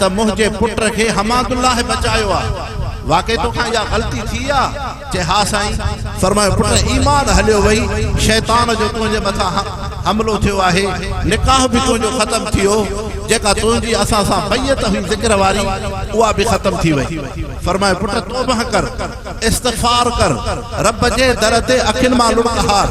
त मुझे पुट खे हमादुल्लाह बचायो आ। वाकई तो खां या गलती थी आ? चे हा साईं। फरमायो पुट ईमान हलियो वई, शैतान जो तुझे मथा हमलो थियो आहे, निकाह भी तुझो खत्म थियो, जेका तुझी असा सा बैयत हुई जिक्र वारी उहा भी खत्म थी वई। फरमायो पुट तौबा कर, इस्तिगफार कर, रब जे दर ते अखिन मां लुढ़क हार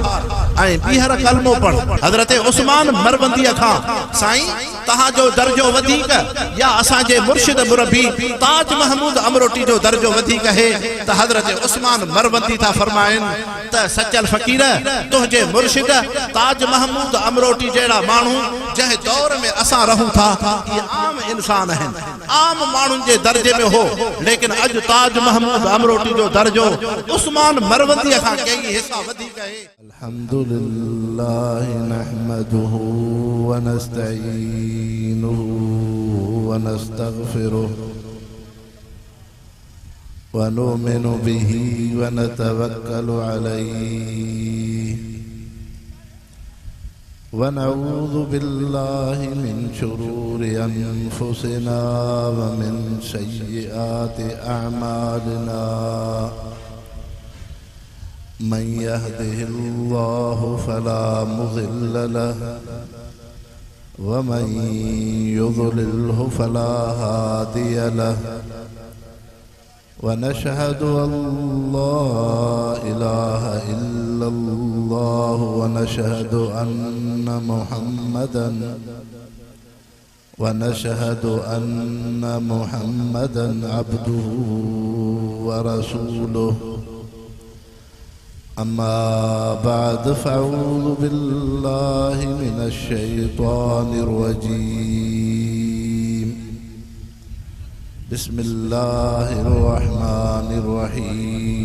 ऐं ॿीहर कलमो पढ़। हज़रत उस्मान मरवंदी खां साईं तहां जो दर्जो वधीक या असा जे मुर्शिद मुरब्बी ताज महमूद अमरोटी जो दर्जो वधीक है त हज़रत उस्मान मरवंदी था फरमाइन त सचल फकीर तुझे मुर्शिद ताज महमूद अमरोटी जेड़ा मानू जह दौर में असा रहूं था ये आम इंसान हैं, आम मानून जे दर्जे में हो, लेकिन अज ताज महमूद अमरोटी जो दर्जो उस्मान मरवंदी खां कई हिस्सा वधीक है। अल्हम्दुलिल्लाह नहमदुहु व नस्तईनुहु व नस्तगफिरुहु व नुमिनु बिही व नतवक्कलु अलैहि व नऊज़ु बिल्लाहि मिन शुरूरि अनफुसिना व मिन सय्यिआति अअमालिना। मन यहदिहिल्लाहु फला मुज़िल्ल लहु व मन युज़लिल्हु फला हादिय लहु व नशहदु अल्ला इलाहा इल्लल्लाह व नशहदु अन्न मुहम्मदन अब्दुहु व रसूलुहु। अम्मा बाद फ़अऊज़ु बिल्लाहि मिनश शैतानिर रजीम। बिस्मिल्लाहिर रहमानिर रहीम।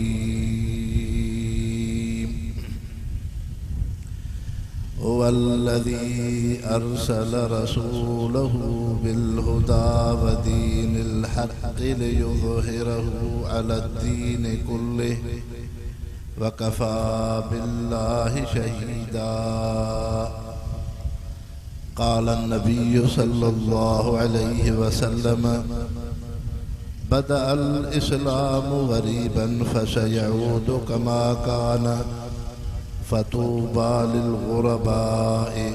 हुवल्लज़ी अरसल रसूलहु बिल-हुदा व दीनिल हक़्क़ि लियुज़हिरहु अलद्दीनि कुल्लिहि वकफ़ा बिल्लाहि शहीदा। क़ाल नबी सल्लल्लाहु अलैहि वसल्लम बदअल इस्लामु गरीबन फसयऊदु कमा कान फतूबा लिल गुरबाए।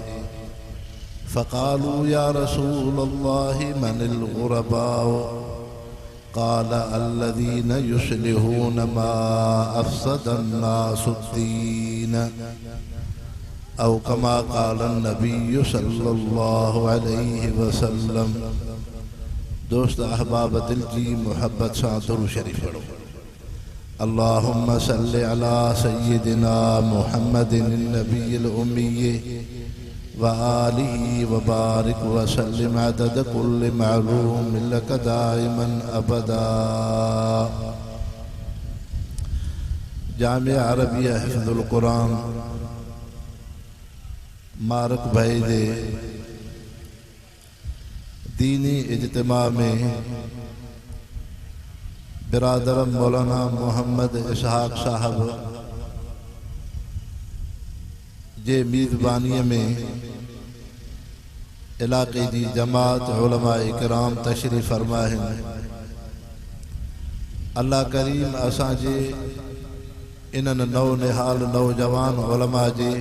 फ़क़ालू या रसूलल्लाहि मनिल गुरबाओ? क़ाल अल्लज़ीन युस्लिहून मा अफ़सदन नासुद्दीन औ कमा क़ाल नबी सल्लल्लाहु अलैहि वसल्लम। दोस्त अहबाब दिल जी मोहब्बत सां दुरूद शरीफ पढ़ो। अल्लाहुम्मा सल्लि अला सय्यिदिना मुहम्मदिन नबिय्यिल उम्मी व आलिहि व बारिक व सल्लिम अदद कुल्लि मअलूम लक दाइमन अबदा। जामिया अरबिया हिफ्ज़ुल कुरान मारक भाई दे दीनी इज्तिमा में बिरादर मौलाना मोहम्मद इसहाक साहब जे मीज़बानी में इलाक़े की जमात उलमा इकराम तशरीफ़ फरमा हैं। अल्लाह करीम असांजे इन्हनि नौ निहाल नौजवान उलमा जे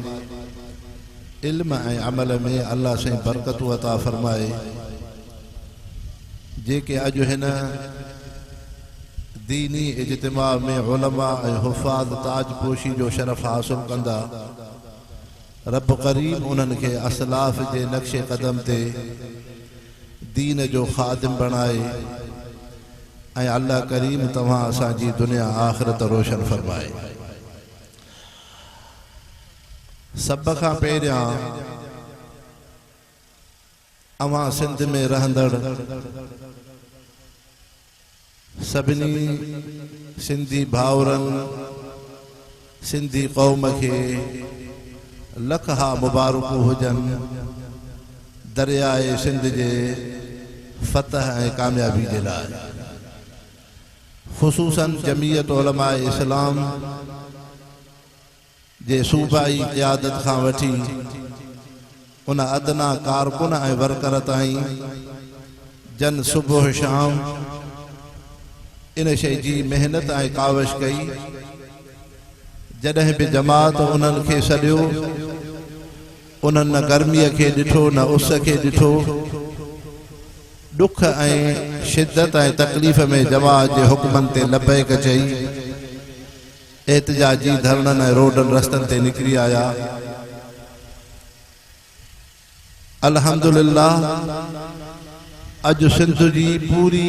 इल्म ऐं अमल में अल्लाह से बरकतू अता फरमाए। जेके अज हिन दीनी इज्तिमा में उलमा ऐं हुफ़ाज़ ताजपोशी जो शरफ़ हासिल कंदा, रब करीम उन्हनि खे असलाफ़ जे नक्शे कदम ते दीन जो ख़ादिम बणाए ऐं अल्लाह करीम तव्हां असांजी दुनिया आख़िरत रोशन फरमाए। सब खां पहिरियां अवां सिंध में रहंदड़ सभिनी सिंधी भाउरनि सिंधी क़ौम खे लख हा मुबारकूं हुजनि दरियाए सिंध जे फतह ऐं कामयाबी जे लाइ। ख़ुसूसन जमीयत उलमा इस्लाम जे सूबाई क़यादत खां वठी उन अदना कारकुन ऐं वर्कर ताईं जन सुबह शाम इन शइ जी मेहनत ऐं काविश कई। जॾहिं बि जमात उन्हनि खे सॾियो, उन्हनि न गर्मीअ खे ॾिठो न उस खे ॾिठो। ॾुख ऐं शिदत ऐं तकलीफ़ में जमात जे हुक्मनि ते लबैक चई एहतिजाजी धरणनि ऐं रोडनि रस्तनि ते निकिरी आया। अल्हम्दुलिल्लाह अॼु सिंध जी पूरी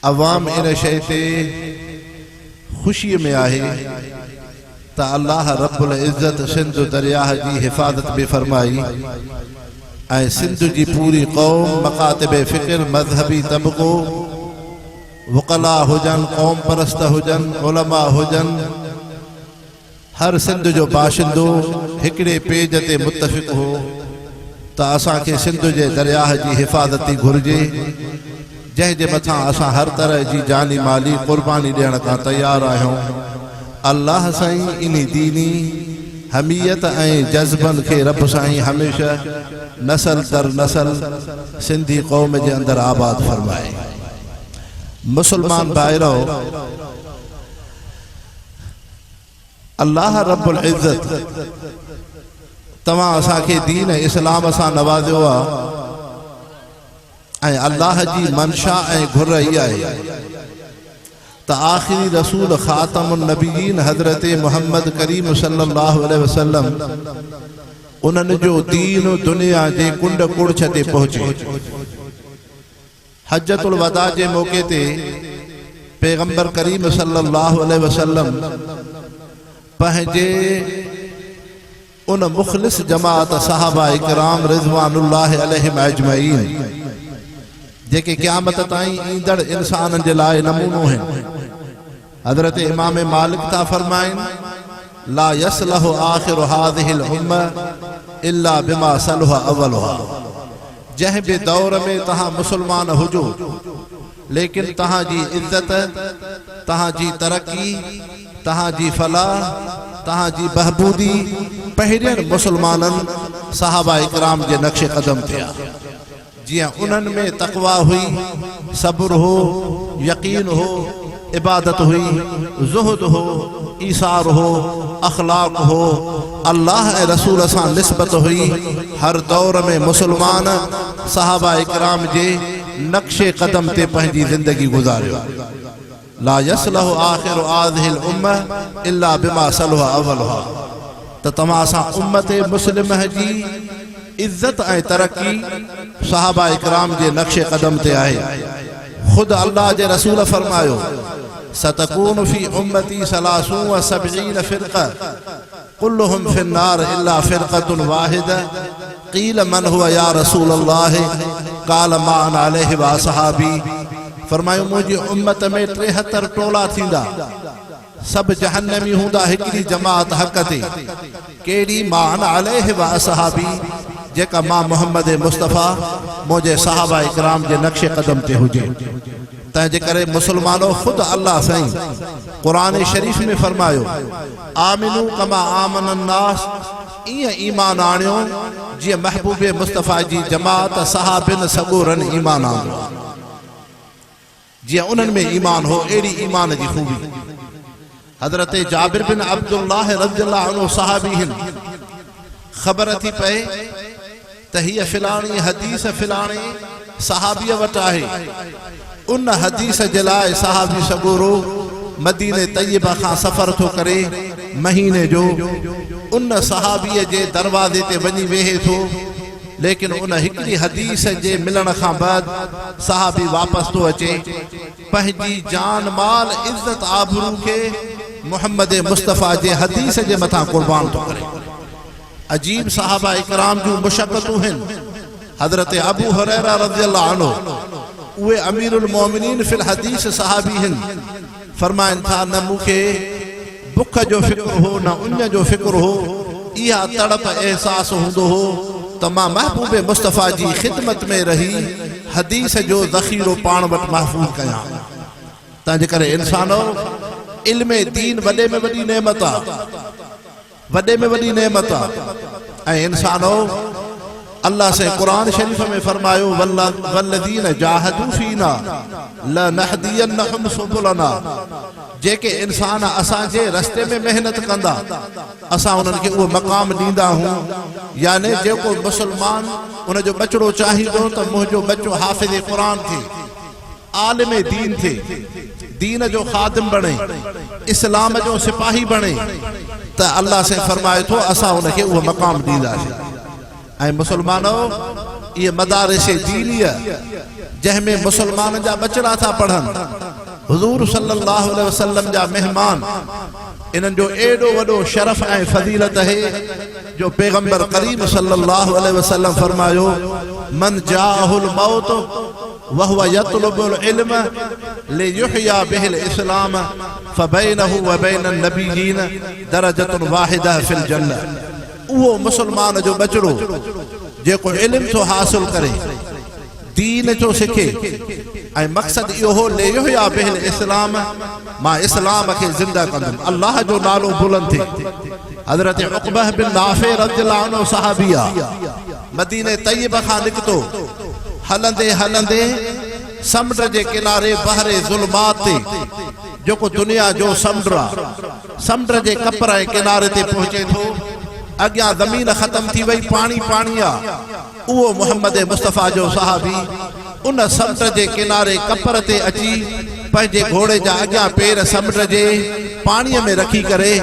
अवाम इन शइ ते ख़ुशीअ में आहे त अल्लाह रब्बुल इज़्ज़त सिंध दरियाह जी हिफ़ाज़त बि फरमाई ऐं सिंध जी पूरी क़ौम, मकातिब फ़िक्र, मज़हबी तबक़ो, वुक़ला हुजनि, क़ौम परस्त हुजनि, उलमा हुजनि, हर सिंध जो बाशिंदो हिकिड़े पेज ते मुतफ़िक़ हो त असांखे सिंध जे दरियाह जी हिफ़ाज़ती घुरिजे, जंहिंजे मथां असां हर तरह जी जानी माली क़ुर्बानी ॾियण खां तयारु आहियूं। अल्लाह साईं इन दीनी हमीयत ऐं जज़्बनि खे रब साईं हमेशह नसल दर नसल सिंधी क़ौम जे अंदरि आबाद फरमाए। मुसलमान भाइरो, अल्लाह रब्बुल इज़्ज़त तव्हां असांखे दीन इस्लाम सां नवाज़ियो आहे ऐं अल्लाह जी मनशा ऐं घुर इहा आहे त आख़िरी रसूल ख़ातमुन नबीयीन हज़रत मुहम्मद करीम सल्लल्लाहु अलैहि वसल्लम उन्हनि जो दीन दुनिया जे कुंड कुड़छ ते पहुचे। हज्जतुल वदा जे मौक़े ते पैगंबर करीम सल्लल्लाहु अलैहि वसल्लम पंहिंजे उन मुख़लिस जमात सहाबा इकराम रिज़वानुल्लाहि अलैहिम अजमईन जेके क़यामत ताईं ईंदड़ इंसाननि जे लाइ नमूनो आहिनि। हज़रत इमाम मालिक था फरमाइनि ला यसलहु आख़िरु हाज़िहिल उम्मह इल्ला बिमा सलह अवलुहा। जंहिं बि दौर में तव्हां मुसलमान हुजो, लेकिन तव्हां जी इज़्ज़त, तव्हां जी तरक़ी, तव्हां जी फलाह, तव्हां जी बहबूदी पहिरियनि मुसलमाननि सहाबा इकराम जे नक्शे क़दम ते आहे। जियां उन्हनि में तक़वा हुई, सब्र हो, यकीन हो, इबादत हुई, ज़ुहद हो, ईसार हो, अखलाक हो, अल्लाह ऐं रसूल सां निस्बत हुई, हर दौर में मुसलमान सहाबा इकराम जे नक्शे क़दम ते पंहिंजी ज़िंदगी गुज़ारियो। ला यसलहु आख़िरु हाज़िहिल उम्मह इल्ला बिमा सलह अवलुहा। त तव्हां सां उम्मत मुस्लिमह जी इज़्ज़त ऐं तरक़ी सहाबा इकराम जे नक्शे क़दम ते आहे। ख़ुद अल्लाह जे रसूल फरमायो सतकून फी उम्मती सलासून व सबईन फ़िरक़ा कुल्लुहुम फ़िन्नार इल्ला फ़िरक़तुन वाहिदा क़ील मन हुवा या रसूल अल्लाह क़ाल मा अना अलैहि व असहाबी। फरमायो मुंहिंजी उम्मत में 73 टोला थींदा, सब जहन्नमी हूंदा, हिकिड़ी जमात हक़ ते। कहिड़ी? मा अना अलैहि व असहाबी, जेका मां मोहम्मद मुस्तफ़ा मुंहिंजे सहाबा इकराम जे नक्शे क़दम ते हुजे। तंहिंजे करे मुसलमानो ख़ुदि अल्लाह साईं क़ुरान शरीफ़ में फरमायो आमिनू कमा आमन अन्नास, ईअं ईमान आणियो जीअं महबूब मुस्तफ़ा जी जमात सहाबिन सगोरन ईमान आणियो। जीअं उन्हनि में ईमान हो, अहिड़ी ईमान जी ख़ूबी। हज़रत जाबिर बिन अब्दुल्लाह रज़ियल्लाहु अन्हु सहाबी हिन। ख़बर थी पए त हीअ फिलाणी हदीस फिलाणे सहाबीअ वटि आहे। उन हदीस जे लाइ सहाबी सगोरो मदीने तय्यबा खां सफ़र थो करे महीने जो, उन सहाबीअ जे दरवाज़े ते वञी वेहे थो। लेकिन उन हिकिड़ी हदीस जे मिलण खां बाद सहाबी वापसि थो अचे, पंहिंजी जान माल इज़्ज़त आबरू खे मुहम्मद मुस्तफ़ा जे हदीस जे मथां क़ुर्बान थो करे। अजीब सहाबा इकराम जूं मुशक़तूं आहिनि। हज़रत अबू हुरैरा रज़ियल्लाहु अन्हु, उहे अमीरुल मोमिनीन फिल हदीस सहाबी आहिनि। फरमाइनि था न मूंखे बुख जो फ़िक्र हो न उन जो फ़िक्र हो, इहा तड़प एहसास हूंदो हो त मां महबूब मुस्तफ़ा जी ख़िदमत में रही हदीस जो ज़ख़ीरो पाण वटि महफ़ूज़ कयां। तंहिंजे करे इंसानो इल्म दीन वॾे में वॾी नेमत आहे, वॾे में वॾी नेमत आहे। ऐं इंसानो अल्लाह से कुरान शरीफ में फरमायो वल्लदीन जाहदू फीना लनहदियन्नहुम सुबुलना जेके इंसान असां जे रस्ते में मेहनत कंदा असां उन्हनि खे उहो मक़ाम ॾींदा हूं यानी जेको मुसलमान उन जो बचड़ो चाहींदो त मुंहिंजो बच्चो हाफ़िज़ कुरान थे आलिम दीन थे दीन जो खादिम बणे इस्लाम जो सिपाही बणे त अल्लाह से फरमाए थो असां उनखे उहो मक़ाम ॾींदासीं ऐं मुसलमानो ये मदारिस दीनिया जंहिंमें मुसलमान जा बचड़ा था पढ़नि हुज़ूर सल्लल्लाहु अलैहि वसल्लम जा मेहमान इन्हनि जो एॾो वॾो शरफ़ ऐं फज़ीलत है जो पैगंबर करीम सल्लल्लाहु अलैहि वसल्लम फरमायो मन जाअहुल मौत वहुव यतलुबुल इल्म लियुहया बिहिल इस्लाम फबैनहु व बैनन नबिय्यीन दरजतुन वाहिदा फिल जन्नह वो मुसलमान जो बचड़ो जेको इल्म तो हासिल करे दीन जो सिखे ऐं मक़सद इहो हो लियुहया बिहिल इस्लाम मां इस्लाम के जिंदा कंदुमि अल्लाह जो नालो बुलंद थे हज़रत उक़बा बिन नाफ़े रज़ियल्लाहु अन्हु सहाबिया मदीने तय्यब खां निकितो हलंदे हलंदे समुंड जे किनारे बहरे ज़ुल्मात ते जेको दुनिया जो समुंड जे कपर ऐं किनारे ते पहुचे थो अग्यां ज़मीन ख़त्म थी वई पानी पानी आ उहो मोहम्मद मुस्तफ़ा जो सहाबी उन समुंड जे किनारे कपर ते अची पंहिंजे घोड़े जा अग्यां पेर समुंड जे पाणीअ में रखी करे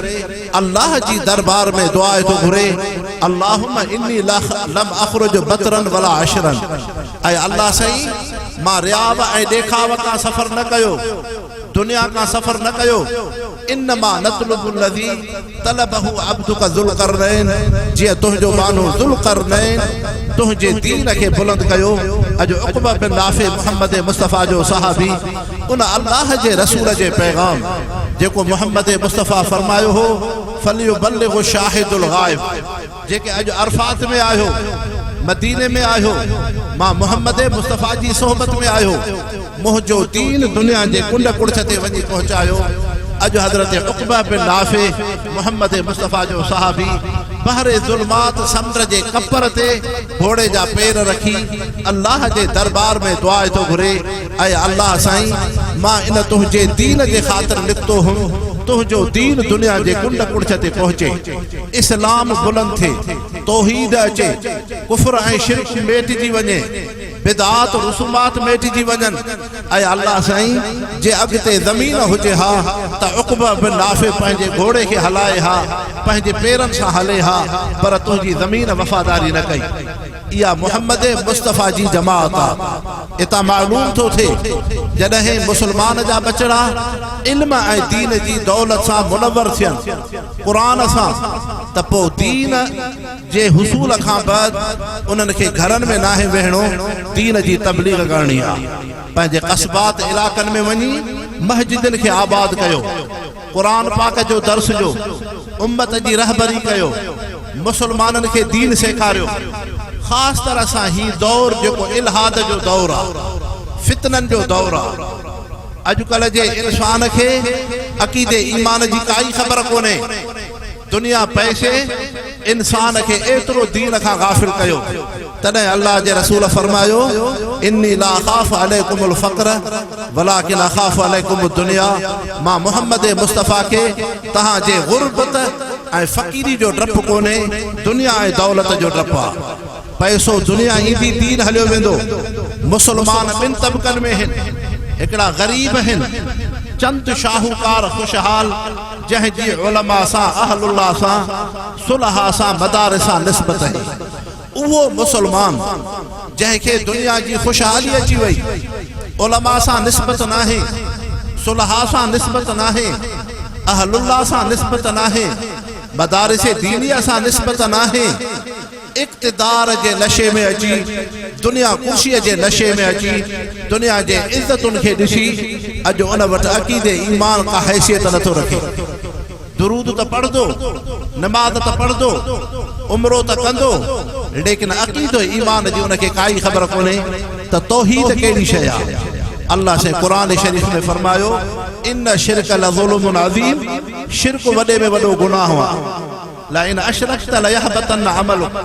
अल्लाह जी दरबार में दुआ थो घुरे अल्लाहुम्मा इन्नी लम अख़रुज बतरन वला अशरन ऐं अल्लाह साईं मां रियाव ऐं ॾेखाव का सफ़र न कयो दुनिया का सफ़र न कयो इन्नमा नतलुबुल लज़ी तलबहु अब्दुका ज़ुल्क़रनैन जिया तुंहिंजो मानो ज़ुल्क़रनैन तुंहिंजे दीन खे बुलंद कयो अॼु उक़बा बिन नाफ़े मोहम्मद मुस्तफ़ा जो सहाबी उन अल्लाह जे रसूल जे पैगाम जेको मोहम्मद मुस्तफ़ा फरमायो हो फलियुबल्लिगु शाहिदुल गाइब जेके अॼु अरफात में आयो मदीने में आयो मां मोहम्मद मुस्तफ़ा जी सोहबत में आयो मुंहिंजो दीन दुनिया जे कुंड कुड़छ ते वञी पहुचायो अॼु हज़रत उक़बा बिन नाफ़े मोहम्मद मुस्तफ़ा जो सहाबी बहरे ज़ुल्मात समुंड जे कपर ते घोड़े जा पेर रखी अल्लाह जे दरबार में दुआ थो घुरे ऐं अल्लाह साईं मां इन तुंहिंजे दीन जे ख़ातिर निकितो हुउमि तुंहिंजो दीन दुनिया जे कुंड कुड़छ ते पहुचे इस्लाम बुलंद थे तौहीद अचे कुफ्र ऐं शिरक मेटिजी वञे बिदात रसूमात मेटिजी वञनि ऐं अल्लाह साईं जे अॻिते ज़मीन हुजे हा त उक़बा बिन नाफ़े पंहिंजे घोड़े खे हलाए हा पंहिंजे पेरनि सां हले हा पर तुंहिंजी ज़मीन वफ़ादारी न कई इहा मोहम्मद मुस्तफ़ा जी जमात आहे इतां मालूम थो थिए जॾहिं मुसलमान जा बचड़ा इल्म ऐं दीन जी दौलत सां मुनव्वर थियनि क़ुरान सां त पोइ दीन जे हुसूल खां बाद उन्हनि खे घरनि में नाहे वेहणो दीन जी तबलीग करणी आहे पंहिंजे क़स्बात इलाक़नि में वञी मस्जिदनि खे आबाद कयो क़ुरान पाक जो दर्स जो उम्मत जी रहबरी कयो मुसलमाननि खे दीन सेखारियो ख़ासि तरह सां ही दौर जेको इल्हाद जो दौर आहे फितननि जो दौर आहे अॼुकल्ह जे इंसान खे अक़ीदे ईमान जी काई ख़बर कोन्हे दुनिया पैसे इंसान खे एतिरो दीन खां गाफ़िल कयो तॾहिं अल्लाह जे रसूल फरमायो इन्नी ला अख़ाफ़ु अलैकुमुल फ़क़्र वलाकिन अख़ाफ़ु अलैकुमुद दुनिया मां मोहम्मद मुस्तफ़ा खे तव्हांजे गुरबत ऐं फ़क़ीरी जो डपु कोन्हे दुनिया ऐं दौलत जो डपु आहे पैसो दुनिया ईंदी दीन हलियो वेंदो मुसलमान ॿिनि तबक़नि में आहिनि हिकिड़ा ग़रीब आहिनि चंद शाहूकार खुशहाल जंहिंजी उलमा सां अहलुल्लाह सां सुलहा सां मदारिस सां निस्बत है उहो मुसलमान जंहिंखे दुनिया जी खुशहाली अची वई उलमा सां निस्बत नाहे सुलहा सां निस्बत नाहे अहलुल्लाह सां निस्बत नाहे मदारिस दीनिया सां निस्बत नाहे इक़्तिदार जे नशे में अची दुनिया कुर्सीअ जे नशे में अची दुनिया जे इज़्ज़तुनि खे ॾिसी अॼु उन वटि अक़ीदे ईमान का हैसियत नथो रखे दुरूद त पढ़ंदो नमाज़ त पढ़ंदो उमरो त कंदो लेकिन अक़ीदो ईमान जी उनखे काई ख़बर कोन्हे त तौहीद कहिड़ी शइ आहे अल्लाह से कुरान शरीफ में फरमायो इन शिरक लज़ुल्मुन अज़ीम शिरक वॾे में वॾो गुनाह आहे लाइन अशरकत लयहबतन अमलुक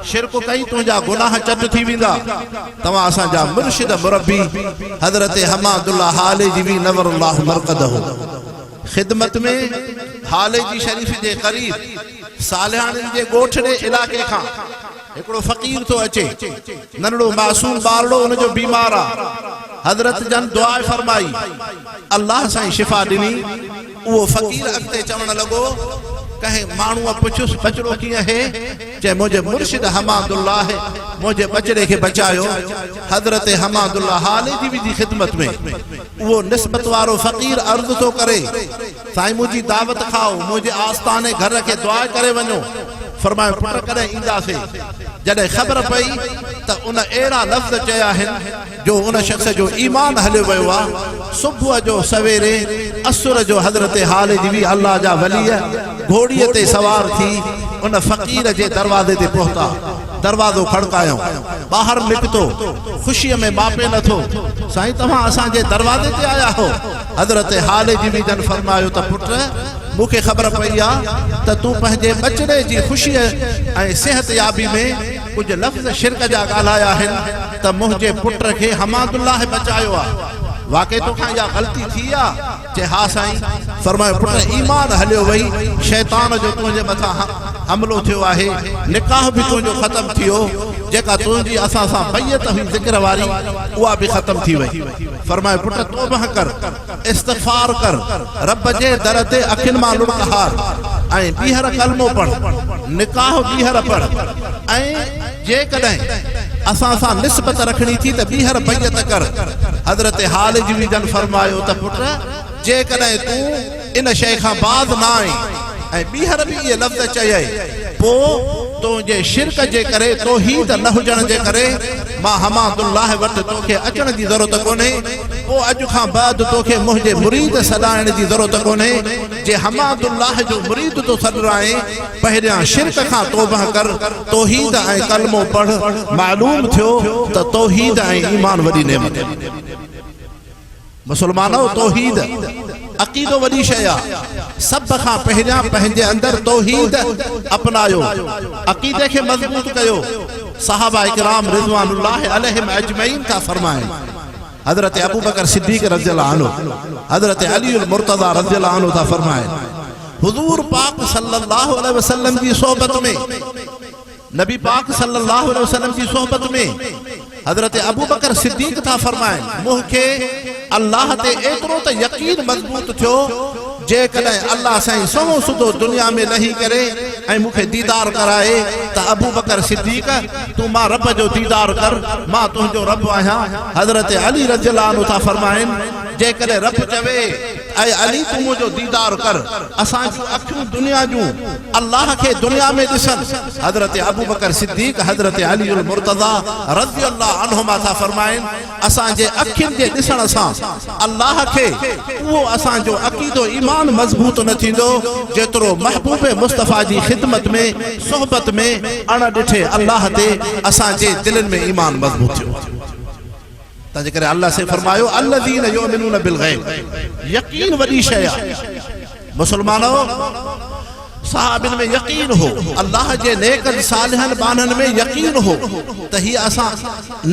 शिरक कई तुंहिंजा गुनाह चट थी वेंदा। तव्हां असांजा मुर्शिद मुरब्बी हज़रत हमादुल्लाह हालेजी बि नवरल्लाहु मरक़दहु ख़िदमत में हालेजी शरीफ़ जे क़रीब सालिहाननि जे ॻोठड़े इलाइक़े खां हिकिड़ो फ़क़ीर थो अचे, नंढड़ो मासूम ॿारड़ो उनजो बीमार आहे। हज़रत जन दुआ फरमाई, अल्लाह साईं शिफ़ा ॾिनी। उहो फ़क़ीर अॻिते चवण लॻो, कंहिं माण्हूअ पुछियुसि बचिड़ो कीअं आहे? चए मुंहिंजे मुर्शिद हमादुल्लाह मुंहिंजे बचिड़े खे बचायो। हज़रत हमादुल्लाह हालेजी जी ख़िदमत में उहो निस्बत वारो फ़क़ीर अर्ज़ थो करे, साईं मुंहिंजी दावत खाओ, मुंहिंजे आस्थाने घर खे दुआ करे वञो। फरमायो पुट कॾहिं ईंदासीं? जॾहिं ख़बर पई त उन अहिड़ा लफ़्ज़ चया आहिनि जो उन शख़्स जो ईमान हलियो वियो आहे। सुबुह जो सवेरे असुर जो हज़रत हालेजी बि अल्लाह जा वलीअ घोड़ीअ ते सवार थी उन फ़क़ीर जे दरवाज़े ते पहुता। दरवाज़ो खड़कायो, ॿाहिरि निकितो, ख़ुशीअ में मापे नथो, साईं तव्हां असांजे दरवाज़े ते आया हो। हज़रत हालेजी बि जन फरमायो त पुट मूंखे ख़बर पई आहे त तूं पंहिंजे बचिड़े जी ख़ुशीअ ऐं सिहत याबी में कुझु लफ़्ज़ शिरक जा ॻाल्हाया आहिनि त मुंहिंजे पुट खे हमादुल्लाह बचायो आहे। वाक़ई तोखां इहा ग़लती थी आहे? चए हा साईं। फरमायो पुट ईमान हलियो वई, शैतान जो तुंहिंजे मथां हमलो थियो आहे, निकाह बि तुंहिंजो ख़तमु थियो, जेका तुंहिंजी असां सां बैयत हुई ज़िक्र वारी उहा बि ख़तमु थी वई। फरमायो पुट तौबह कर, इस्तिग़फ़ार कर, रब जे दर ते अखियुनि मां लुढ़क हार ऐं ॿीहर कलमो पढ़, निकाह ॿीहर पढ़ ऐं जेकॾहिं असां सां निस्बत रखणी थी त ॿीहर बैयत कर। हज़रत हालेजी बि जन फरमायो त पुट जेकॾहिं तूं इन शइ खां बाज़ न आई ऐं ॿीहर बि इहे लफ़्ज़ चयई, पोइ तुंहिंजे शिरक जे करे, तौहीद न हुजण जे करे मां हमादुल्लाह वटि तोखे अचण जी ज़रूरत कोन्हे। पोइ अॼु खां बाद तोखे मुंहिंजे मुरीद सॾाइण जी ज़रूरत कोन्हे। जे हमादुल्लाह जो मुरीद तो सॾ आहे, पहिरियां शिरक खां तौबह कर, तौहीद ऐं कलमो पढ़। मालूम थियो त तौहीद ऐं ईमान वॾी नेमत। मुसलमानो तौहीद अक़ीदो वॾी शइ आहे। सभ खां पहिरियां पंहिंजे अंदरि तौहीद अपनायो, अक़ीदे खे मज़बूत कयो। सहाबा इकराम रिज़वानुल्लाह अलैहिम अजमईन था फरमाइनि, हज़रत अबू बकर सिद्दीक़ रज़ियल्लाहु अन्हु, हज़रत अली मुर्तज़ा रज़ियल्लाहु अन्हु था फरमाइनि, हुज़ूर पाक सल्लल्लाहु अलैहि वसल्लम जी सोहबत में, नबी पाक सल्लल्लाहु अलैहि वसल्लम जी सोहबत में हज़रत अबू बकर सिद्दीक़ था फरमाइनि, मूंखे अल्लाह ते एतिरो त यकीन मज़बूत थियो, जेकॾहिं अल्लाह साईं सहो सुधो दुनिया में लही करे ऐं मूंखे दीदार कराए त अबू बकर सिद्दीक़ तूं मां रब जो दीदार कर, मां तुंहिंजो रब आहियां। हज़रत अली रज़ियल्लाहु अन्हु था फरमाइनि, जेकॾहिं रब चवे ऐं अली तूं मुंहिंजो दीदार कर, असां जूं अखियूं दुनिया जूं अल्लाह खे दुनिया में ॾिसनि। हज़रत अबू बकर सिद्दीक़ हज़रत अली मुर्तज़ा रज़ियल्लाहु अन्हुमा था फरमाइनि, असांजे अखियुनि जे ॾिसण सां अल्लाह खे उहो असांजो अक़ीदो ईमान मज़बूत न थींदो जेतिरो महबूब मुस्तफ़ा जी ख़िदमत में सोहबत में अण ॾिठे अल्लाह ते असांजे दिलनि में ईमान मज़बूत थियो। तंहिंजे करे अल्लाह से फरमायो अल्लज़ीन युमिनून बिल गैब, यकीन वॾी शइ आहे। मुसलमानो साहबिन में यकीन हो, अल्लाह जे नेकन सालिहन बानन में यकीन हो त ही असां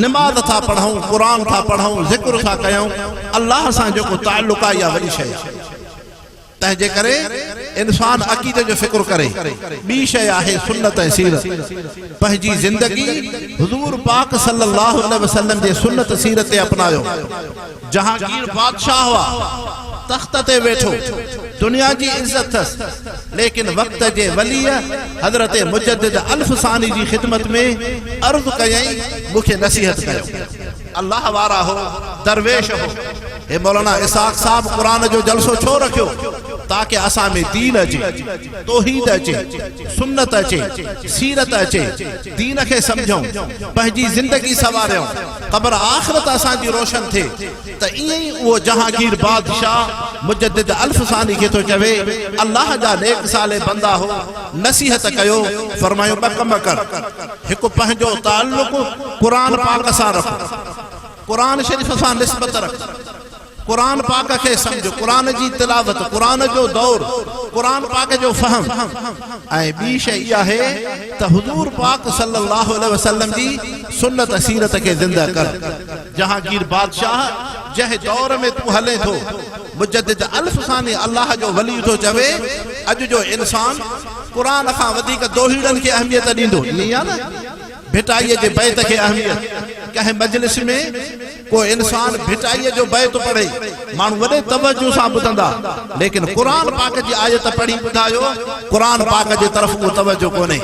नमाज़ था पढ़ूं, कुरान था पढ़ूं, ज़िक्र था कयूं, अल्लाह सां जेको ताल्लुक़ आहे इहा वॾी शइ आहे। तंहिंजे करे इंसान अक़ीदे जो फिक्र करे। ॿी शइ आहे सुन्नत ऐं सीरत। पंहिंजी ज़िंदगी हुज़ूर पाक सल्लल्लाहु अलैहि वसल्लम जे सुन्नत सीरत ते अपनायो। जहांगीर बादशाह हुआ, तख़्त ते वेठो, दुनिया जी इज़्ज़त अथसि, लेकिन वक़्त जे वलीअ हज़रत मुजद्दिद अल्फ़सानी जी ख़िदमत में अर्ज़ कयई, मूंखे नसीहत कयो। अल्लाह वारा हो, दरवेश हो। हे मौलाना इसाक़ साहब कुरान जो जलसो छो रखियो? ताकि असां में दीन अचे, तौहीद अचे, सुन्नत अचे, सीरत अचे, दीन खे समझूं, पंहिंजी ज़िंदगी सवारियूं, क़ब्र आख़िरत असांजी रोशन थिए। त ईअं ई उहो जहांगीर बादशाह मुजद्दिद अल्फ़सानी खे थो चवे, अल्लाह जा नेक साले बंदा हो, नसीहत कयो। फरमायो ॿ कम कर, हिकु पंहिंजो ताल्लुक़ क़ुरान पाक सां रख, क़ुरान शरीफ़ सां निस्बत रख, कुरान पाक के समझो, कुरान जी तिलावत, कुरान जो दौर, कुरान पाक जो फहम। ऐं ॿी शइ इहा आहे त हुजूर पाक सल्लल्लाहु अलैहि वसल्लम जी सुन्नत सीरत के ज़िंदा कर। जहांगीर बादशाह जंहिं दौर में तू हले थो, मुजद्दिद अल्फ सानी अल्लाह जो वली थो चवे, अॼु जो इंसान कुरान खां वधीक दोहीड़नि खे अहमियत ॾींदो। ईअं आहे न, भिटाईअ जे बैत खे अहमियत। कंहिं मजलिस में को इंसान भिटाईअ जो बैत पढ़े, माण्हू वॾे तवज्जो सां ॿुधंदा, लेकिन कुरान पाक जी आयत पढ़ी ॿुधायो, कुरान पाक जे तरफ़ को तवज्जो कोन्हे।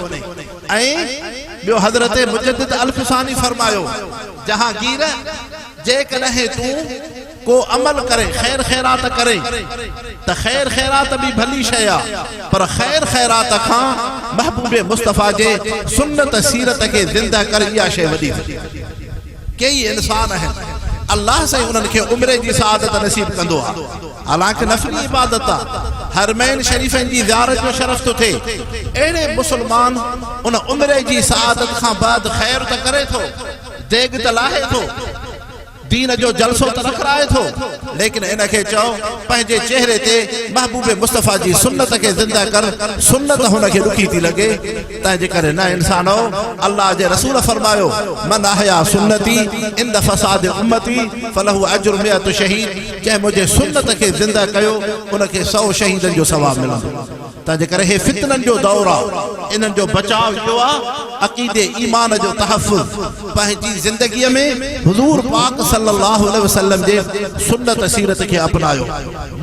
ऐं ॿियो हज़रत मुजद्दिद अल्फ सानी फरमायो, जहांगीर जेकॾहिं तू को अमल करे, खैर खैरात करे, त खैर खैरात भी भली शइ आहे, पर खैर खैरात खां महबूब मुस्तफ़ा जे सुन्नत सीरत के ज़िंदा कर, इहा शइ वॾी। कई इंसान आहिनि अल्लाह से उन्हनि खे उम्र जी सआदत नसीब कंदो आहे, हालांकि नफ़ली इबादत आहे, हरमैन शरीफ़नि जी ज़ियारत जो शरफ़ थो थिए। अहिड़े मुसलमान उन उम्र जी सआदत खां बाद खैर त करे थो, देग त लाहे थो, दीन जो जलसो त रखराए थो, लेकिन इनखे चओ पंहिंजे चेहरे ते महबूब मुस्तफ़ा जी सुन्नत के ज़िंदा कर, सुन्नत हुनखे ॾुखी थी लॻे। तंहिंजे करे न इंसानो, अल्लाह जे रसूल फरमायो, मन अहया सुन्नती इंद फसाद उम्मती फलहु अज्र मिअत शहीद। जंहिं मुंहिंजे सुन्नत के ज़िंदा कयो, उनखे 100 शहीदनि जो सवाब मिलंदो। तंहिंजे करे हे फितननि जो दौर आहे, इन्हनि जो बचाव इहो आहे, अक़ीदे ईमान जो तहफ़ुज़। पंहिंजी ज़िंदगीअ में हुज़ूर पाक सल्लल्लाहु अलैहि वसल्लम जे सुन्नत सीरत खे अपनायो।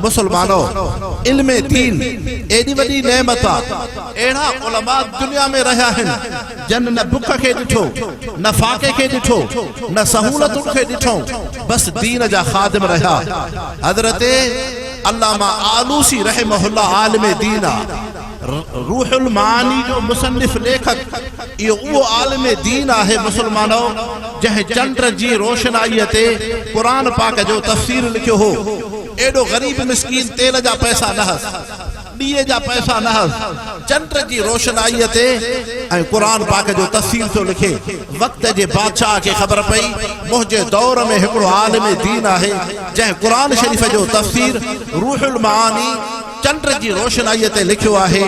मुसलमानो, इल्म दीन एडी वॾी नेमत आहे। अहिड़ा उलमा दुनिया में रहिया आहिनि जन न बुख खे ॾिठो, न फाके खे ॾिठो, न सहूलतुनि खे ॾिठो, बस दीन जा ख़ादिम रहिया। हज़रत अल्लामा आलूसी रहमहुल्लाह आलिम दीन आहे, रूहुल मानी जो मुसन्निफ लेखक, इहो उहो आलिम दीन आहे मुसलमानो जंहिं चंड जी रोशनाईअ ते कुरान पाक जो तफ़सीर लिखियो हो। एॾो ग़रीब मिस्कीन तेल जा पैसा न हस, ॾीए जा पैसा न हस, चंड जी रोशनाईअ ते ऐं कुरान पाक जो तफ़सीर थो लिखे। वक़्त जे बादशाह खे ख़बर पई, मुंहिंजे दौर में हिकिड़ो आलिम दीन आहे जंहिं कुरान शरीफ़ जो तफ़सीर रूहुल मानी चंड जी रोशनाईअ ते लिखियो आहे।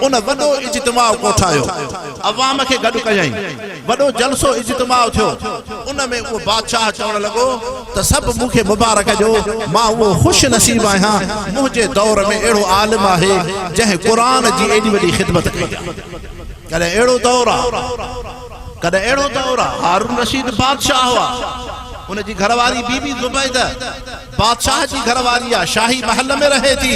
उन वॾो इज्तिमा कोठायो, अवाम खे गॾु कयईं, वॾो जलसो इज्तिमा थियो। उन में उहो बादशाह चवण लॻो त सभु मूंखे मुबारक जो, मां उहो ख़ुशि नसीब आहियां, मुंहिंजे दौर में अहिड़ो आलिम आहे जंहिं कुरान जी एॾी वॾी ख़िदमत कई। कॾहिं अहिड़ो दौर आहे, कॾहिं अहिड़ो दौर आहे। हारून रशीद बादशाह हुआ, उनजी घरवारी बीबी ज़ुबैदा बादशाह जी घरवारी आहे, शाही महल में रहे थी।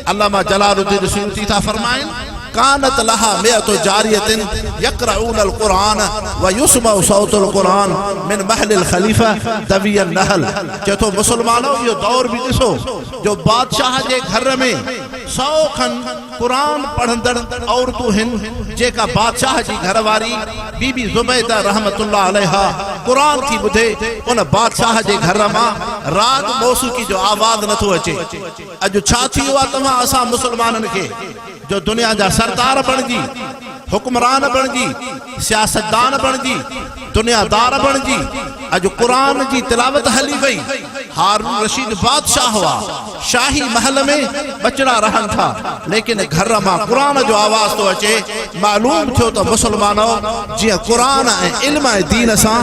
अल्लामा जलालुद्दीन सुयूती था फरमाइन, कानत लहा मिअतु जारियतिन यक़रऊनल कुरान व युस्मउ सौतुल कुरान मिन महलिल खलीफा दवियन नहल। चतो मुसलमानो, इहो दौर भी ॾिसो जो बादशाह जे घर में 100 खन कुरान पढ़ंदड़ औरतूं आहिनि, जेका बादशाह जी घरवारी बीबी ज़ुबैदा रहमतुल्लाह अलैहा कुरान थी ॿुधे। उन बादशाह जे घर मां राग मौसीक़ी जो आवाज़ नथो अचे। अॼु छा थी वियो आहे तव्हां असां मुसलमाननि खे, जो दुनिया जा सरदार बणिजी, हुक्मरान बणिजी, सियासतदान बणिजी, दुनियादार बणिजी, अॼु कुरान जी तिलावत हली वई। हारून रशीद बादशाह हुआ, शाही महल में बचड़ा रहन था, लेकिन घर मां कुरान जो आवाज़ तो अचे। मालूम थियो त मुसलमानो, जिया कुरान ऐं इल्म ऐं दीन सां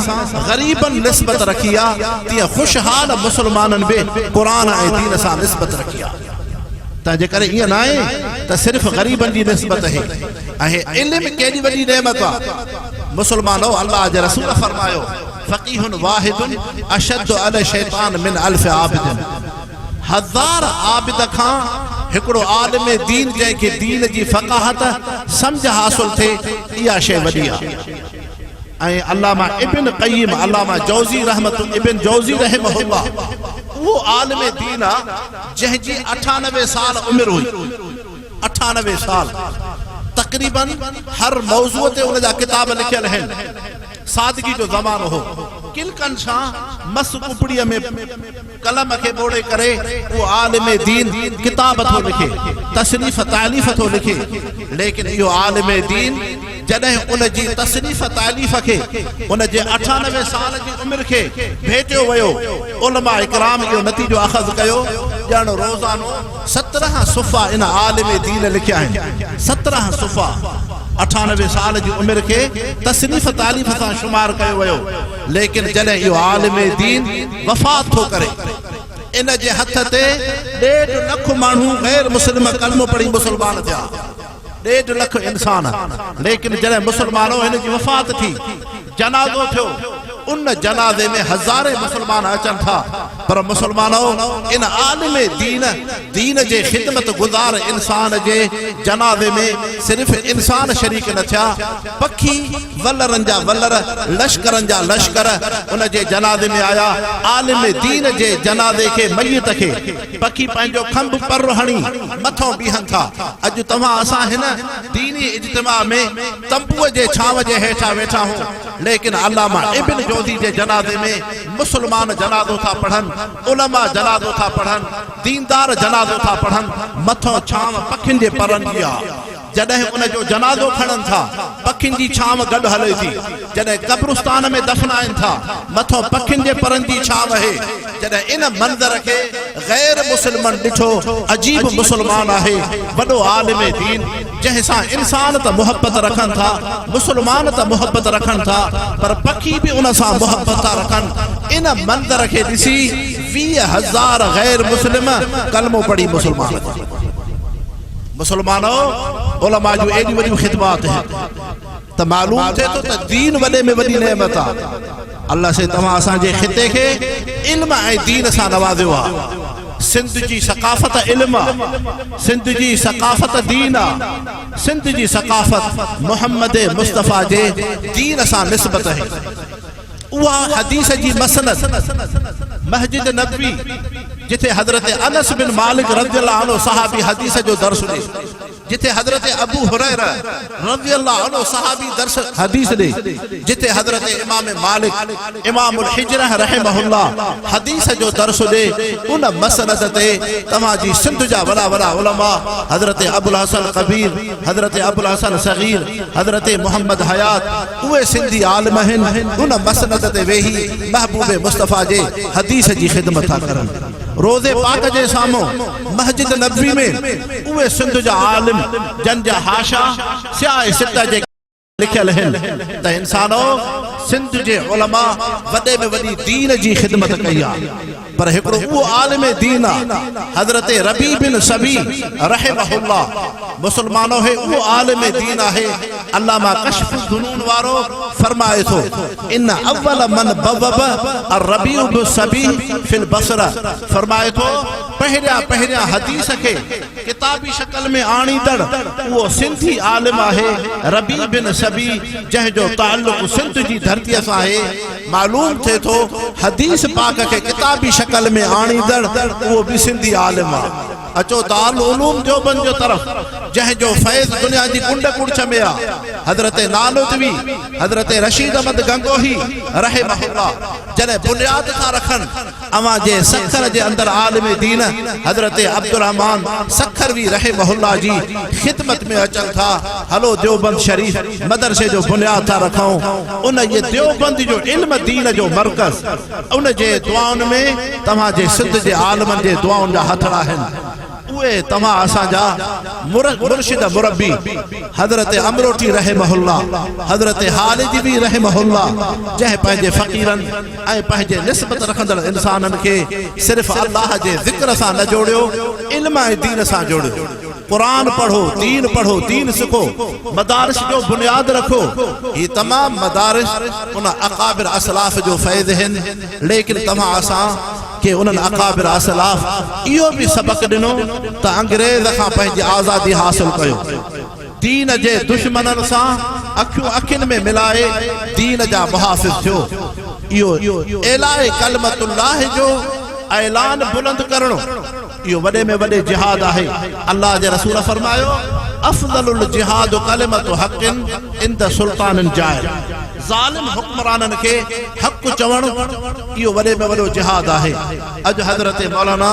ग़रीबन निस्बत रखी आहे, तीअं ख़ुशहाल मुसलमाननि बि कुरान ऐं दीन सां निस्बत रखी आहे। तंहिंजे करे ईअं न आहे त सिर्फ़ ग़रीबनि जी निस्बत आहे। ऐं इल्म केॾी वॾी नेमत आहे। मुसलमानो, अल्लाह जे रसूल फरमायो, फ़क़ीहुन वाहिदुन अशद्दु अला शैतान मिन अल्फ आबिदिन। 1000 आबिद खां हिकिड़ो आलिम दीन जंहिंखे दीन जी फ़क़ाहत सम्झ हासिल थिए, इहा शइ वॾी आहे। ऐं अल्लामा इब्न क़य्यिम, अल्लामा जौज़ी रहमत इब्न जौज़ी रहमहुल्लाह, वो आलिम दीन आहे जंहिंजी 98 साल उम्र हुई। 98 साल तकरीबन हर मौज़ूअ ते उन जा किताब लिखियल आहिनि। सादगी जो ज़मानो हो, किलकन सां मस कुपड़ीअ में कलम खे बोड़े करे वो आलिम दीन किताब थो लिखे, तसनीफ़ तालीफ़ थो लिखे। लेकिन इहो आलिम दीन जॾहिं उन जी तसनीफ़ तालीफ़ खे उन जे 98 साल जी उमिरि खे भेटियो वियो उलमा इकराम इहो नतीजो अख़ज़ कयो ॼण रोज़ानो 17 सुफ़ा इन आलिम दीन लिखिया आहिनि 17 सुफ़ा 98 साल जी उमिरि खे तसनीफ़ तालीफ़ सां शुमार कयो वियो लेकिन जॾहिं इहो आलिम दीन वफ़ात थो करे इन जे हथ ते 1.5 लख माण्हू गैर मुस्लिम कलमो पढ़ी मुसलमान थिया 1.5 लख इंसान लेकिन जॾहिं मुसलमानो हिन जी वफ़ात थी जनाज़ो थियो उन जनाज़े में हज़ारे मुसलमान अचन था पर मुसलमानो इन आलिम दीन जे खिदमत गुज़ार इंसान जे जनाज़े में सिर्फ़ इंसान शरीक न थिया पखी वलरन जा वलर लश्करन जा लश्कर उन जे जनाज़े में आया आलिम दीन जे जनाज़े के मय्यत के पखी पंहिंजो खंभ पर हणी मथों बीहन था अॼु तव्हां असां हिन दीनी इज्तिमा में तंबूअ जे छांव जे हेठां वेठा हूं लेकिन अल्लामा इब्न जोज़ी जे जनाज़े में मुसलमान जनाज़ो था पढ़न उलमा जनाज़ो था पढ़न दीनदार जनाज़ो था पढ़न मथों छांव पखिन जे परन जी आहे जॾहिं उन जो जनाज़ो खणन था पखिन जी छांव गॾु हले थी जॾहिं कब्रिस्तान में दफ़नाइन था मथों पखिन जे परन जी छांव आहे जॾहिं इन मंज़र के गैर मुसलमान ॾिठो अजीब मुसलमान आहे वॾो आलिम दीन जंहिंसां इंसान त मोहब्बत रखन था मुसलमान त मोहब्बत रखन था पर पखी भी उन सां मोहब्बत था रखन इन मंज़र के ॾिसी 20,000 गैर मुस्लिम कलमो पढ़ी मुसलमान मुसलमानों उलमा जो एडी वडी खिदमत है त मालूम थे तो दीन वडे में वडी नेमत आ अल्लाह से तमा असा जे खिते के इल्म ए दीन सा नवाज़ियो आ सिंध जी सकाफत इल्म सिंध जी सकाफत दीन सिंध जी सकाफत मोहम्मद मुस्तफा जे दीन सा निस्बत है उहा हदीस जी मसनद मस्जिद नबवी जिथे हजरत अनस बिन मालिक रज़ियल्लाहु अन्हु सहाबी हदीस जो दर्स दे जिथे हजरत अबू हुरैरा रज़ियल्लाहु अन्हु सहाबी दर्स हदीस दे जिथे हजरत इमाम मालिक इमामुल हिजरह रहमहुल्लाह हदीस जो दर्स दे उन मसनद ते तमा जी सिंध जा वड़ा वड़ा उलमा हजरत अबुल हसन कबीर हजरत अबुल हसन सगीर हजरत मोहम्मद हयात उए सिंधी आलिम हैं उन मसनद ते वेही महबूब मुस्तफा जे हदीस जी खिदमत था करन रोज़े पाक जे सामो मस्जिद नबवी में उए सिंध जा आलिम जन जा हाशा स्याए सिता जे लिखियल हैं त इंसानो सिंध जे उलमा वडे में वडी दीन जी खिदमत कई आ पर एकड़ो वो आलिम दीन हजरत रबी बिन सबी रहमहुल्लाह मुसलमानो है वो आलिम दीन है अल्लामा कश्फ जुनून वारो फरमाए तो इन अव्वल मन बवब रबी बिन सबी फिल बसरा फरमाए तो पहरिया हदीस के किताबी शक्ल में आणी दड़ वो सिंधी आलिम है रबी बिन सबी जह जो ताल्लुक सिंध जी धरती से है मालूम थे तो हदीस पाक के किताबी शक्ल में आणी दड़ वो भी सिंधी आलिम है अचो दारुल उलूम देवबंद जो तरफ जह जो फैज दुनिया जी कुंड कुड़छ में आ हजरत नानोतवी हजरत रशीद अहमद गंगोही रहमहुल्लाह जने बुनियाद था रखन अवा जे सखर जे अंदर आलिम दीन हजरत अब्दुल रहमान सखरवी रहमहुल्लाह जी खिदमत में अचन था हलो देवबंद शरीफ मदरसे जो बुनियाद था रखूं उन ये देवबंद जो इल्म दीन जो मरकज उन जे दुआउन में तमा जे सिंध जे आलिमन जे दुआउन जा हथड़ा हैं उए तमा असा जा मुर्शिद मुरब्बी हजरत अमरोटी रहमहुल्लाह हजरत हालिदी रहमहुल्लाह जह पंहिंजे फकीरन ऐं पंहिंजे निस्बत रखंदड़ इंसानन के सिर्फ अल्लाह जे जिक्र सा न जोड़ियो इल्म ऐं दीन सा जोड़ियो कुरान पढ़ो दीन सीखो मदारिस जो बुनियाद रखो ये तमाम मदारिस उन अकाबिर असलाफ जो फैज़ हैं लेकिन तमा असा के उन अकाबिर असलाफ इहो भी सबक दिनो त अंग्रेज का पंहिंजी आजादी हासिल कयो दीन जे दुश्मनन सा अखिन में मिलाए दीन जा मुहाफिज थियो इहो एलाए कलमतुल्लाह जो ऐलान बुलंद करणो यो वडे में वडे जिहाद है अल्लाह जे रसूल फरमायो अफजलुल जिहाद कलिमतु हक़्क़िन इंद सुल्तानिन जाइर जालिम हुक्मरानन के हक चवण यो वडे में वडो जिहाद है अज हजरत मौलाना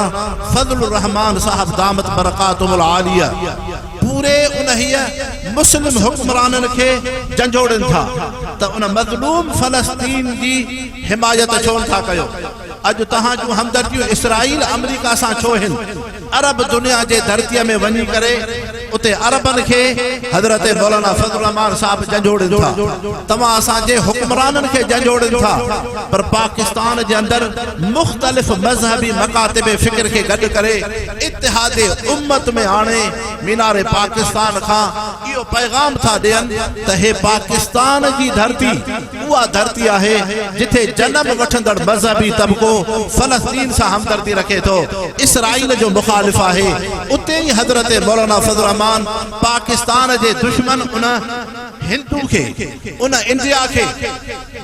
फजलुर रहमान साहब दामत बरकातुल आलिया पूरे उन्हीअ मुस्लिम हुक्मरानन खे जंजोड़नि था त उन मज़लूम फ़लस्तीन जी हिमायत छो था कयो। अॼु तहां जूं हमदर्दियूं इसराइल अमेरिका सां छो आहिनि? अरब दुनिया जे धरतीअ में वञी करे उते अरबन खे हज़रत मौलाना फज़लुर रहमान साहब जंजोड़नि था, तव्हां असांजे हुक्मराननि खे जंजोड़नि था। पर पाकिस्तान जे अंदरि मुख़्तलिफ़ मज़हबी मकातिब फ़िक्र खे गॾु करे इत्तिहाद उम्मत में आणे मीनारे पाकिस्तान खां इहो पैगाम था ॾियनि त हे पाकिस्तान जी धरती उहा धरती आहे जिथे जनम वठंदड़ मज़हबी तबको फ़लस्तीन सां हमदर्दी रखे थो, इसराइल जो मुखालिफ़ आहे। उते ई हज़रत मौलाना फज़लुर रहमान पाकिस्तान जे दुश्मन उन हिंदू खे, उन इंडिया खे,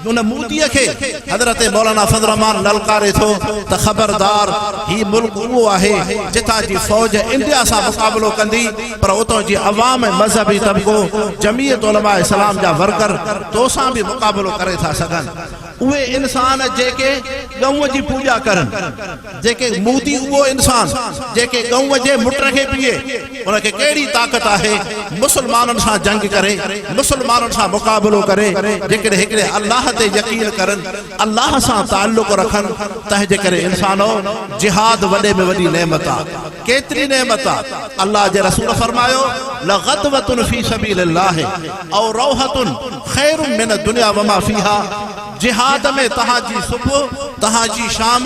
उन मोदीअ खे हज़रत मौलाना फज़लुर रहमान ललकारे थो त ख़बरदार ही मुल्क उहो आहे जितां जी फ़ौज इंडिया सां मुक़ाबिलो कंदी, पर उतां जी अवाम मज़हबी तबको जमीयत उलमा इस्लाम जा वर्कर तोसां बि मुक़ाबिलो करे था सघनि। उहे इंसान जेके गऊं जी पूॼा करनि, जेके मोदी उहो इंसान जेके गऊं जे मुट खे पीए, उनखे कहिड़ी ताक़त आहे मुसलमाननि सां जंग करे, मुसलमाननि सां मुक़ाबिलो करे, जेकॾहिं हिकिड़े अल्लाह ते यकीन करनि, अल्लाह सां ताल्लुक़ रखनि, तंहिंजे करे इंसानो जिहाद वॾे में वॾी नेमत आहे। केतिरी नेमत आहे। अल्लाह जे रसूल फरमायो लग़दवतुन फी सबीलिल्लाह औ रौहतुन खैरुम मिन दुनिया वमा फीहा। जिहाद में तहांजी सुबुह तहांजी शाम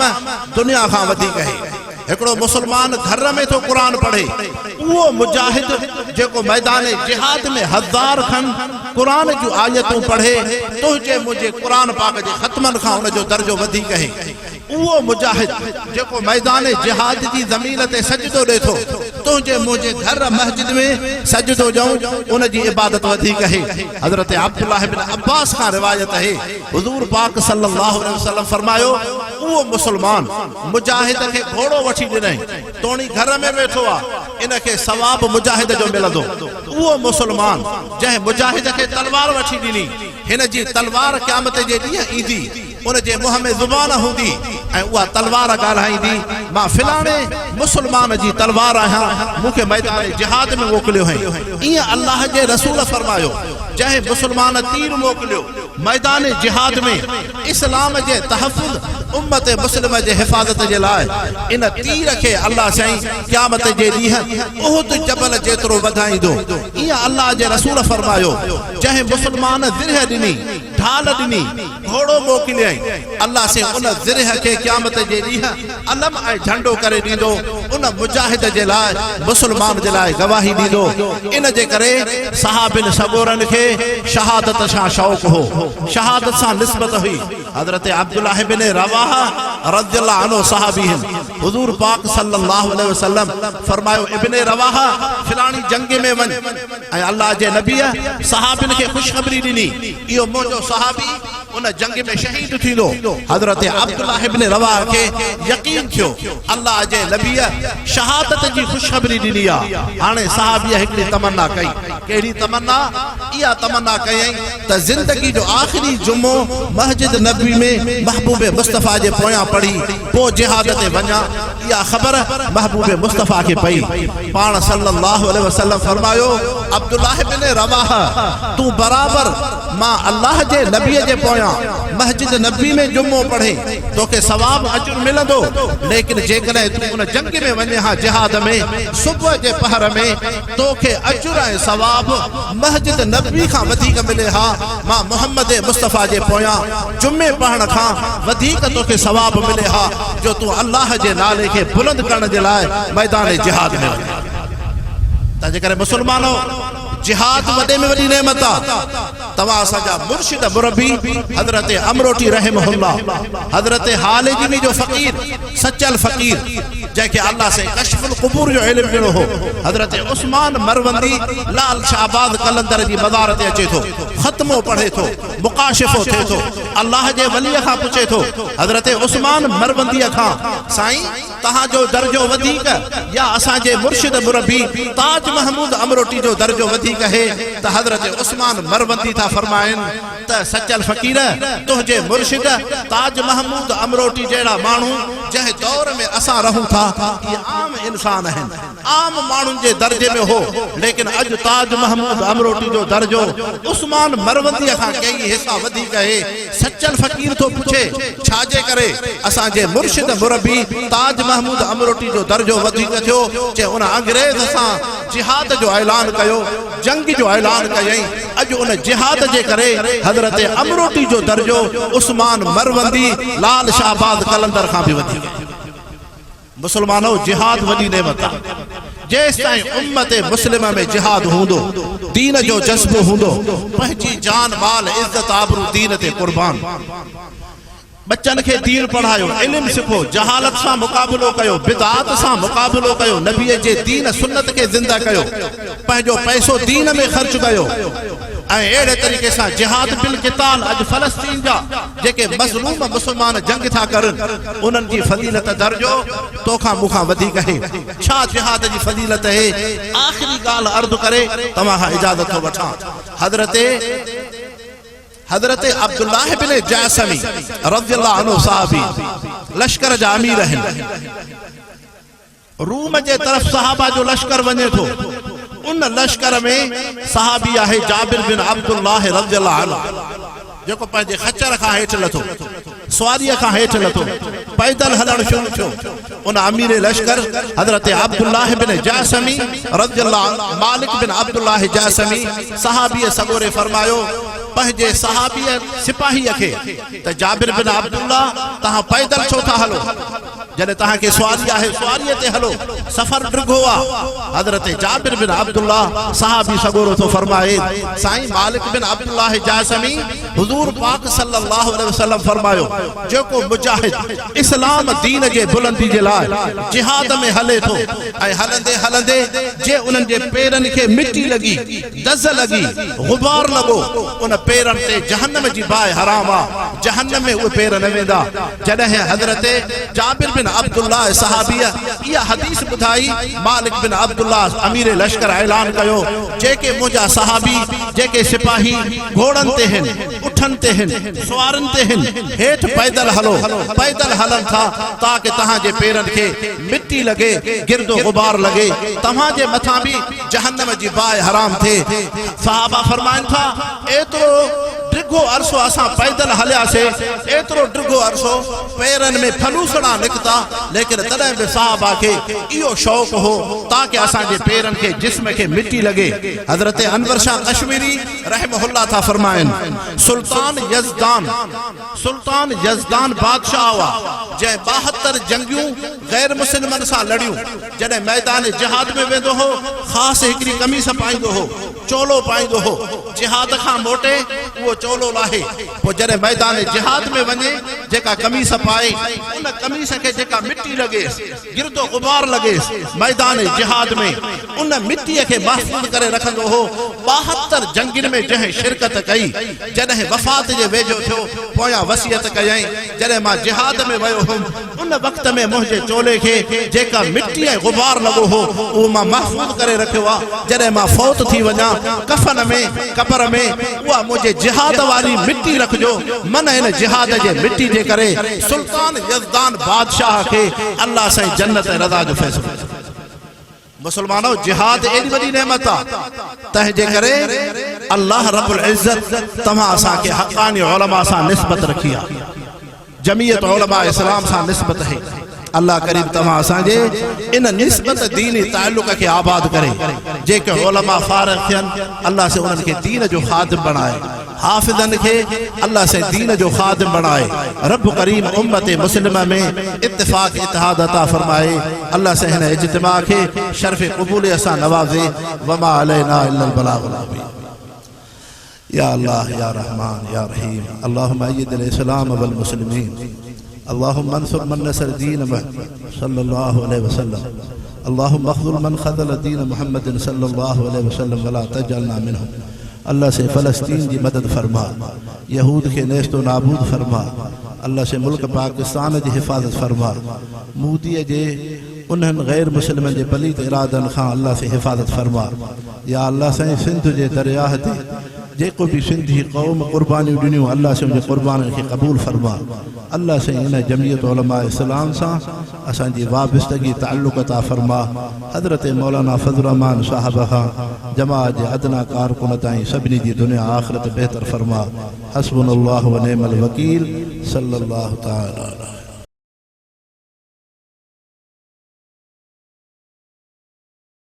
दुनिया खां वधीक है। हिकिड़ो मुसलमान घर में तो कुरान पढ़े, उहो मुजाहिद जेको मैदान जिहाद में 1000 खन कुरान जूं आयतूं पढ़े, तुंहिंजे मुंहिंजे कुरान पाक जे ख़त्मन खां उनजो दर्जो वधीक है। उहो मुजाहिद जेको मैदान जिहाद जी ज़मीन ते सजदो ॾे थो, तुंहिंजे मुंहिंजे घर मस्जिद में सजदो ॾियूं, उन जी इबादत वधीक है। हज़रत अब्दुल्लाह इब्न अब्बास खां रिवायत है, हुज़ूर पाक सल्लल्लाहु अलैहि वसल्लम फरमायो उहो मुसलमान मुजाहिद खे घोड़ो वठी ॾिनई, तोणी घर में वेठो आहे, इनखे सवाब मुजाहिद जो मिलंदो। उहो मुसलमान जंहिं मुजाहिद खे तलवार वठी ॾिनी, हिन जी तलवार क़यामत जे ॾींहुं ईंदी, उन जे मुंह में ज़ुबान हूंदी ऐं उहा तलवार ॻाल्हाईंदी, मां फिलाणे मुसलमान जी तलवार आहियां, मूंखे मैदान जिहाद में मोकिलियो है। ईअं अल्लाह जे रसूल फरमायो जंहिं मुसलमान तीर मोकिलियो मैदान जिहाद में इस्लाम जे तहफ़ुज़ उम्मत मुस्लिम जे हिफ़ाज़त जे लाइ, इन तीर खे अल्लाह साईं क़यामत जे ॾींहुं उहुद जबल जेतिरो वधाईंदो। ईअं अल्लाह जे रसूल फरमायो जंहिं मुसलमान ज़िरह ॾिनी, ढाल ॾिनी, घोड़ो मोकिलियई, अल्लाह से उन ज़िरह खे क़यामत जे ॾींहुं अलम ऐं झंडो करे ॾींदो, उन मुजाहिद जे लाइ मुसलमान जे लाइ गवाही ॾींदो। इन जे करे सहाबिन सगोरन खे शहादत सां शौक़ हो, शहादत सां निस्बत हुई। हज़रत अब्दुल्लाह इब्न रवाहा रज़ियल्लाहु अन्हु सहाबी हैं। हुज़ूर पाक सल्लल्लाहु अलैहि वसल्लम फरमायो इब्न रवाहा फिलानी जंग में वञ, ऐं अल्लाह जे नबी सहाबिन खे ख़ुशख़बरी ॾिनी, इहो मुंहिंजो सहाबी उन जंग में शहीद थींदो। हज़रत अब्दुल्लाह इब्न रवाहा खे यकीन थियो अल्लाह जे नबी शहादत जी ख़ुशख़बरी ॾिनी आहे। हाणे सहाबी हिकिड़ी तमन्ना कई, कहिड़ी तमन्ना? इहा तमन्ना कयई त ज़िंदगी जो आख़िरी जुमो मस्जिद नबी में महबूब मुस्तफ़ा जे पोयां पढ़ी पोइ जिहाद ते वञा। इहा ख़बर महबूब मुस्तफ़ा खे पई। पाण सल्लल्लाहु अलैहि वसल्लम फरमायो अब्दुल्लाह इब्न रवाहा तूं बराबर मां अल्लाह जे नबीअ जे पोयां मस्जिद नबी में जुमो पढ़े तोखे सवाब अजुर मिलंदो, लेकिन जेकॾहिं तूं उन जंग में वञे हा जिहाद में सुबुह जे पहर में तोखे अजुर ऐं सवाब मस्जिद नबी खां वधीक मिले हा, मां मोहम्मद मुस्तफ़ा जे पोयां जुमे पढ़ण खां वधीक तोखे सवाब मिले हा, जो तूं अल्लाह जे नाले खे बुलंद करण जे लाइ मैदान जिहाद में वञे। तंहिंजे करे मुसलमानो जिहाद वॾे में वॾी नेमत आहे। तव्हां असांजा मुर्शिद मुरबी हज़रत अमरोटी रहमहुल्लाह, हज़रत हालिजमी जो फ़कीर, सचल फ़कीर जंहिंखे अल्लाह से कश्फुल क़ुबूर जो इल्म ॾिनो हो, हज़रत उस्मान मरवंदी लाल शाहबाद कलंदर जी मज़ार ते अचे थो, ख़त्मो पढ़े थो, मुकाशिफ़ो थिए थो, अल्लाह जे वलीअ खां पुछे थो, हज़रत उस्मान मरवंदीअ खां साईं तहां जो दर्जो वधीक या असांजे मुर्शिद मुरबी ताज महमूद अमरोटी जो दर्जो वधीक है त हज़रत उस्मान मरवंदी था फरमाइन त सचल फ़कीर तुझे मुर्शिद ताज महमूद अमरोटी जहिड़ा माण्हू जंहिं दौर में असां रहूं था ये आम इंसान आहिनि, आम माण्हुनि जे दर्जे में हो, लेकिन अॼु ताज महमूद अमरोटी जो दर्जो उस्मान मरवंदीअ खां कई हिसा वधीक है। सचल फ़कीर तो पुछे छाजे करे असांजे मुर्शिद मुरबी ताज महमूद अमरोटी जो दर्जो वधीक थियो, चे उन अंग्रेज सां जिहाद जो ऐलान कयो, जंग जो ऐलान कयई। अॼु उन जिहाद जे करे हज़रत अमरोटी जो दर्जो उस्मान मरवंदी लाल शाहबाद कलंदर खां भी वधीक। मुसलमानों, जिहाद वॾी नेमत आहे। जेसि ताईं उम्मत मुस्लिम में जिहाद हूंदो, दीन जो जज्बो हूंदो, पंहिंजी जान माल इज्जत आबरू दीन ते कुर्बान। बच्चन के दीन पढ़ायो, इल्म सिखो, जहालत सां मुकाबलो कयो, बिदात सां मुकाबलो कयो, नबी जे दीन सुन्नत के जिंदा कयो, पंहिंजो पैसो दीन में खर्च कयो। अड़े तरीके से जिहाद बिल क़िताल अज फलस्तीन जा जेके मज़लूम मुसलमान जंग था करन उनन की फजीलत दर्जो तोखा मुखा वधीक है। छा जिहाद की फजीलत है? आखिरी गाल अर्ज करे तमा इजाजत तो वठा। हजरत अब्दुल्लाह बिन जासमी रज़ियल्लाहु अन्हु साहबी लश्कर जा अमीर हैं। रूम जे तरफ सहाबा जो लश्कर वने थो, उन लश्कर में सहाबी है जाबिर बिन अब्दुल्लाह रज़ियल्लाहु अन्हु जेको पंहिंजे खच्चर खां हेठि लथो, सवारीअ खां हेठि लथो, पैदल हलण शुरू थियो। उन अमीर लश्कर हजरत अब्दुल्लाह बिन जासमी रज़ियल्लाहु अन्हु, मालिक बिन अब्दुल्लाह जासमी सहाबी सगोरे फरमायो पंहिंजे सहाबी सिपाहीअ खे त जाबिर बिन अब्दुल्लाह तहां पैदल छो था हलो, जॾहिं तहांखे सवारी आहे सवारीअ ते हलो, सफ़र ॾिघो आहे। हज़रत जाबिर बिन अब्दुल्लाह सहाबी सगोरो थो फरमाए साईं मालिक बिन अब्दुल्लाह जासमी हुजूर पाक सल्लल्लाहु अलैहि वसल्लम फरमायो जेको मुजाहिद इस्लाम दीन जे बुलंदी जे लाइ जिहाद में हले थो ऐं हलंदे हलंदे जे उन्हनि जे पेरनि खे मिटी लगी, दज़ लगी, गुबार लगो, उन पेरनि ते जहन्नम जी बाहि हराम आहे, जहन्नम में उहे पेर न वेंदा। जॾहिं हज़रत जाबिर बिन अब्दुल्लाह सहाबीअ इहा हदीस ॿुधाई, मालिक बिन अब्दुल्लाह अमीर लश्कर ऐलान कयो जेके मुंहिंजा सहाबी जेके सिपाही घोड़नि ते आहिनि, उठनि ते आहिनि, सवारनि ते आहिनि, हेठि पैदल हलो, पैदल हलन था ताकि तव्हांजे पेरनि खे मिट्टी लगे, गिरदो गुबार लगे, तव्हांजे मथां भी जहन्नम जी बाहि हराम थिए। सहाबा फरमाइनि था एतिरो ड्रिघो अरसो असां पैदल हलियासीं, एतिरो ड्रिघो अरसो पेरनि में फलूसड़ा निकता, लेकिन तॾहिं बि सहाबा खे इहो शौक़ हो ताकि असांजे पेरनि खे जिस्म खे मिट्टी लगे। हज़रत अनवर शाह कश्मीरी रहमहुल्लाह था फरमाइनि सुल्तान यज़दान बादशाह हुआ जंहिं 72 जंगियूं गैर मुस्लिमनि सां लड़ियूं। जॾहिं मैदान जिहाद में वेंदो हो ख़ासि हिकिड़ी कमीस पाईंदो हो, चोलो पाईंदो हो, जिहाद खां मोटे वो चोलो लाहे, पोइ जॾहिं मैदान जिहाद में वञे जेका कमीस पाए उन कमीस खे जेका मिट्टी लॻेसि, गिरदो गुबार लॻेसि, मैदान जिहाद में उन मिट्टीअ खे महफ़ूज़ करे रखंदो हो। 72 जंगियुनि में जंहिं शिरकत कई, जॾहिं वफ़ात जे वेझो थियो पोयां वसियत कयई जॾहिं मां जिहाद में वियो हुउमि उन वक़्त में मुंहिंजे चोले खे जेका मिट्टी ऐं गुबार लॻो हो उहो मां महफ़ूज़ करे रखियो आहे। जॾहिं मां फौत थी वञा कफ़न में कबर में उहा मुंहिंजे जिहाद वारी मिट्टी रखिजो। मन हिन जिहाद जे मिट्टी जे करे सुल्तान यज़दान बादशाह खे अल्लाह साईं जन्नत ऐं रज़ा जो फ़ैसिलो। मुसलमानों, जिहाद एडी वॾी नेमत आहे, तंहिंजे करे अल्लाह रब्बुल इज़्ज़त तव्हां असांखे हक़ानी उलमा सां निस्बत रखी आहे, जमीयत उलमा इस्लाम सां निस्बत है। अल्लाह करीम तव्हां असांजे इन निस्बत दीनी ताल्लुक़ के आबाद करे, जेके उलमा फारिग़ थियनि अल्लाह से उन्हनि खे दीन जो खादिम बणाए, हाफ़िज़नि खे अल्लाह से दीन जो खादिम बणाए। रब करीम उम्मत मुस्लिमा में इत्तिफ़ाक़ इत्तिहाद अता फरमाए। अल्लाह से हिन इज्तिमा खे शर्फ़ क़बूलियत सां नवाज़े। वमा अलैना इल्लल बलागुल मुबीन। या अल्लाह या रहमान या रहीम, अल्लाहुम्मा अय्यिदिल इस्लाम वल मुस्लिमीन, अल्लाहुम्मा अंसुर मन नसर दीन सल्लल्लाहु अलैहि वसल्लम, अल्लाहुम्मा अख़्ज़ुल मन ख़ज़ल दीन मुहम्मदिन सल्लल्लाहु अलैहि वसल्लम वला तजअलना मिनहुम। अल्लाह से फ़लस्तीन की मदद फरमा, यहूद के नेस्तो नाबूद फरमा, अल्लाह से मुल्क पाकिस्तान जी हिफ़ाज़त फरमा। मोदी जे उन्हनि गैर मुस्लिमनि जे पलीत इरादनि खां अल्लाह से हिफ़ाज़त फरमा। या अल्लाह साईं सिंध जे दरियाह ते जेको भी सिंधी क़ौम क़ुर्बानियूं ॾिनियूं अल्लाह से उनजे क़ुर्बाननि खे क़बूल फरमा। अल्लाह से इन जमियत उलमा इस्लाम सां असांजी वाबस्तगी ताल्लुक़ अता फरमा। हज़रत मौलाना फज़ल रहमान साहब खां जमात जे अदना कारकुन ताईं सभिनी जी दुनिया आख़िरत बहितर फरमा। हस्बुनल्लाहु व निअमल वकील। सल्लल्लाहु तआला अलैहि